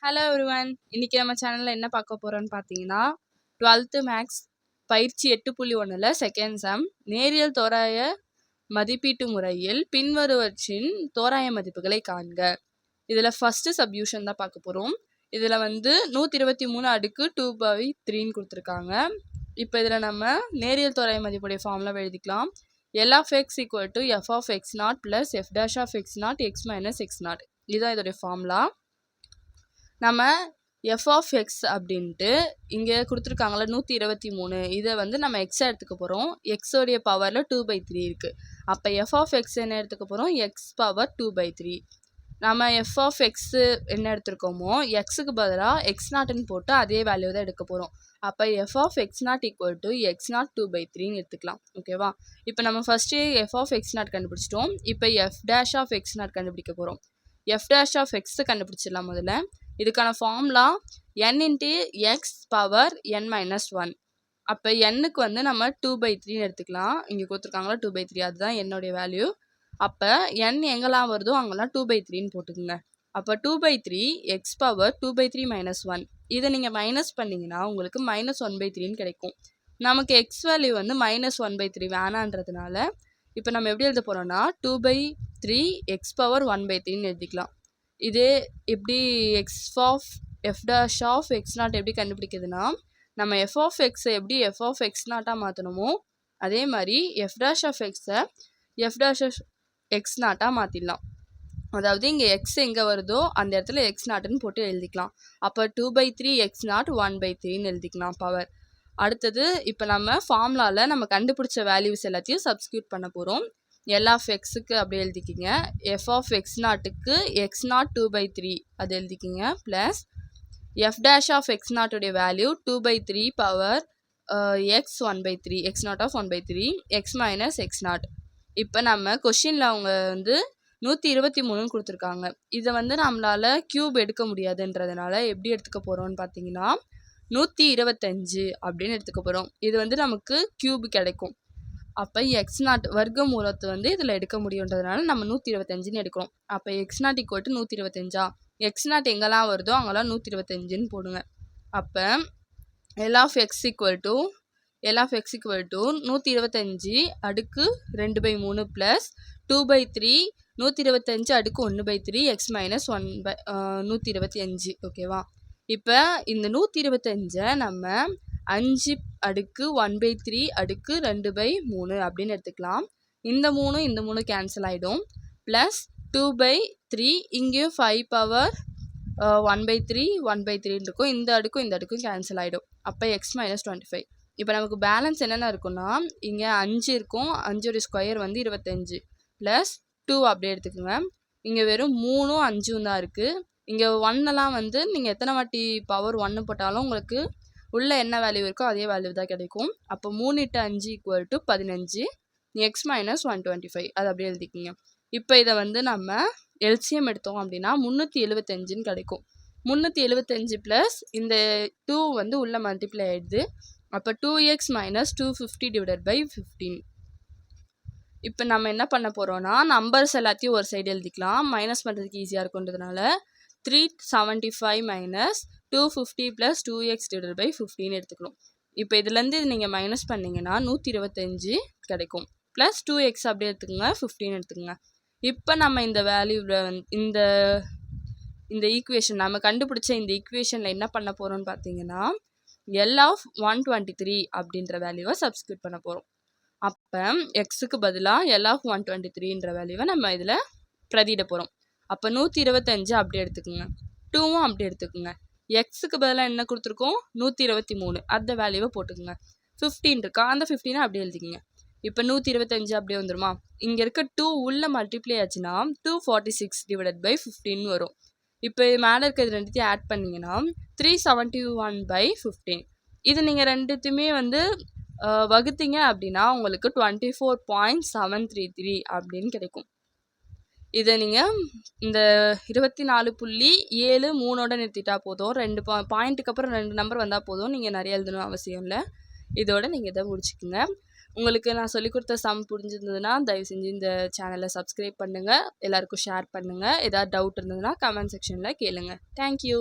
Hello everyone, இன்னைக்கு நம்ம சேனலில் என்ன பார்க்க போகிறோன்னு பார்த்தீங்கன்னா 12th மேக்ஸ் பயிற்சி 8.1ல் செகண்ட் சம் நேரியல் தோராய மதிப்பீட்டு முறையில் பின்வருவற்றின் தோராய மதிப்புகளை காண்க. இதில் ஃபஸ்ட்டு சப்யூஷன் தான் பார்க்க போகிறோம். இதில் 123 அடுக்கு 2/3 கொடுத்துருக்காங்க. இப்போ இதில் நம்ம நேரியல் தோராய மதிப்புடைய ஃபார்முலா எழுதிக்கலாம். L of x equal to f of x0 plus f dash of x0 x minus x0. இதுதான் இதோடைய ஃபார்முலா. நம்ம f of x அப்படின்ட்டு இங்கே கொடுத்துருக்காங்களா 123, இதை நம்ம எக்ஸாக எடுத்துக்க போகிறோம். எக்ஸோடைய பவரில் 2/3 இருக்குது. அப்போ f of x என்ன எடுத்துக்க போகிறோம்? x power 2/3. நம்ம f of x என்ன எடுத்துருக்கோமோ எக்ஸுக்கு பதிலாக x0ன்னு போட்டு அதே வேல்யூ தான் எடுக்க போகிறோம். அப்போ f of x0 equal to x0 2/3ன்னு எடுத்துக்கலாம். ஓகேவா? இப்போ நம்ம ஃபஸ்ட்டு f of x0 கண்டுபிடிச்சிட்டோம். இப்போ f dash of x0 கண்டுபிடிக்க போகிறோம். f dash of x கண்டுபிடிச்சிடலாம். முதல்ல இதுக்கான formula n into X power n minus 1. அப்போ என்னுக்கு நம்ம 2/3 எடுத்துக்கலாம். இங்கே கொடுத்துருக்காங்களா 2/3, அதுதான் என்னுடைய வேல்யூ. அப்போ n எங்கெல்லாம் வருதோ அங்கெல்லாம் 2/3ன்னு போட்டுக்குங்க. அப்போ 2/3 எக்ஸ் பவர் 2/3 மைனஸ் 1. இதை நீங்கள் மைனஸ் பண்ணிங்கன்னா உங்களுக்கு -1/3ன்னு கிடைக்கும். நமக்கு எக்ஸ் வேல்யூ -1/3 வேணான்றதுனால இப்போ நம்ம எப்படி எழுத போகிறோம்னா 2/3 எக்ஸ் பவர் 1/3ன்னு எழுதிக்கலாம். இதே எப்படி f dash of x0 எப்படி கண்டுபிடிக்கிறதுனா, நம்ம f of x எப்படி f of x0 மாற்றணுமோ அதே மாதிரி f dash of x f dash of x0 மாற்றிடலாம். அதாவது இங்கே x எங்கே வருதோ அந்த இடத்துல x0ன்னு போட்டு எழுதிக்கலாம். அப்போ 2/3 x0 1/3ன்னு எழுதிக்கலாம் பவர். அடுத்தது இப்போ நம்ம ஃபார்முலாவில் நம்ம கண்டுபிடிச்ச வேல்யூஸ் எல்லாத்தையும் சப்ஸ்டியூட் பண்ண போகிறோம். L of xக்கு அப்படி எழுதிக்கிங்க. f of x0க்கு x0 2/3 அது எழுதிக்கிங்க. Plus f dash of x0 உடைய value 2/3 power x 1/3 x0 of 1/3 x minus x0. இப்போ நம்ம கொஷினில் அவங்க 123 கொடுத்துருக்காங்க. இதை நம்மளால் க்யூப் எடுக்க முடியாதுன்றதுனால எப்படி எடுத்துக்க போகிறோம்னு பார்த்தீங்கன்னா 125 அப்படின்னு எடுத்துக்க போகிறோம். இது நமக்கு க்யூப் கிடைக்கும். அப்போ x0 வர்க்க மூலத்தை இதில் எடுக்க முடியுன்றதுனால நம்ம 125ன்னு எடுக்கிறோம். அப்போ x0 = 125. x0 எங்கெல்லாம் வருதோ அங்கெல்லாம் 125ன்னு போடுங்க. அப்போ L of x equal to 125 அடுக்கு 2/3 ப்ளஸ் 2/3 125 அடுக்கு 1/3 x மைனஸ் 125. ஓகேவா? இப்போ இந்த 125 நம்ம 5 அடுக்கு 1/3 அடுக்கு 2/3 அப்படின்னு எடுத்துக்கலாம். இந்த 3 கேன்சல் ஆகிடும். ப்ளஸ் 2/3 இங்கேயும் 5 பவர் 1/3 இருக்கும். இந்த அடுக்கும் கேன்சல் ஆகிடும். அப்போ x மைனஸ் 25. இப்போ நமக்கு பேலன்ஸ் என்னென்ன இருக்குன்னா இங்கே 5 இருக்கும். 5 ஸ்கொயர் 25 ப்ளஸ் 2 அப்படியே எடுத்துக்கோங்க. இங்கே வெறும் 3 5 தான் இருக்குது. இங்கே 1எல்லாம் நீங்கள் எத்தனை வாட்டி பவர் 1 போட்டாலும் உங்களுக்கு உள்ளே என்ன வேல்யூ இருக்கோ அதே வேல்யூ தான் கிடைக்கும். அப்போ 3 × 5 = 15 x மைனஸ் 125 அது அப்படியே எழுதிக்கிங்க. இப்போ இதை நம்ம எல்சிஎம் எடுத்தோம் அப்படின்னா 375ன்னு கிடைக்கும். 375 ப்ளஸ் இந்த 2 உள்ள மல்டிப்ளை ஆகிடுது. அப்போ 2x மைனஸ் 250/15. இப்போ நம்ம என்ன பண்ண போகிறோன்னா நம்பர்ஸ் எல்லாத்தையும் ஒரு சைடு எழுதிக்கலாம். மைனஸ் பண்ணுறதுக்கு ஈஸியாக இருக்குன்றதுனால 375 மைனஸ் 250 + 2x/15 எடுத்துக்கணும். இப்போ இதுலேருந்து நீங்கள் மைனஸ் பண்ணிங்கன்னா 125 கிடைக்கும். ப்ளஸ் 2x அப்படியே எடுத்துக்கோங்க, 15 எடுத்துக்கோங்க. இப்போ நம்ம இந்த வேல்யூவில் இந்த ஈக்குவேஷன் நம்ம கண்டுபிடிச்ச இந்த ஈக்குவேஷனில் என்ன பண்ண போகிறோம்னு பார்த்தீங்கன்னா L of 123 அப்படின்ற வேல்யூவை சப்ஸ்டியூட் பண்ண போகிறோம். அப்போ எக்ஸுக்கு பதிலாக L of 123ன்ற வேல்யூவை நம்ம இதில் பிரதியிட போகிறோம். அப்போ 125 அப்படி எடுத்துக்கோங்க, 2வும் அப்படி எடுத்துக்கோங்க. எக்ஸுக்கு பதிலாக என்ன கொடுத்துருக்கோம்? 123, அந்த வேல்யூவை போட்டுக்கோங்க. 15 இருக்கா, அந்த 15 அப்படியே எழுதிக்கோங்க. இப்போ 125 அப்படியே வந்துருமா? இங்கே இருக்க 2 உள்ள மல்டிப்ளை ஆச்சுன்னா 246/15 வரும். இப்போ மேலே இருக்கிறது ரெண்டுத்தையும் ஆட் பண்ணிங்கன்னா 371/15. இது நீங்கள் ரெண்டுத்தையுமே வகுத்தீங்க அப்படின்னா உங்களுக்கு 24.733 அப்படின்னு கிடைக்கும். இதை நீங்கள் இந்த 24.73 நிறுத்திட்டா போதும். 2 பாயிண்ட்டுக்கு அப்புறம் 2 நம்பர் வந்தால் போதும். நீங்கள் நிறைய எழுதணும் அவசியம் இல்லை. இதோட நீங்கள் இதை முடிச்சுக்குங்க. உங்களுக்கு நான் சொல்லிக் கொடுத்த சம் புரிஞ்சிருந்ததுன்னா தயவு செஞ்சு இந்த சேனலை சப்ஸ்கிரைப் பண்ணுங்கள், எல்லாருக்கும் ஷேர் பண்ணுங்கள். ஏதாவது டவுட் இருந்ததுன்னா கமெண்ட் செக்ஷனில் கேளுங்க. தேங்க்யூ.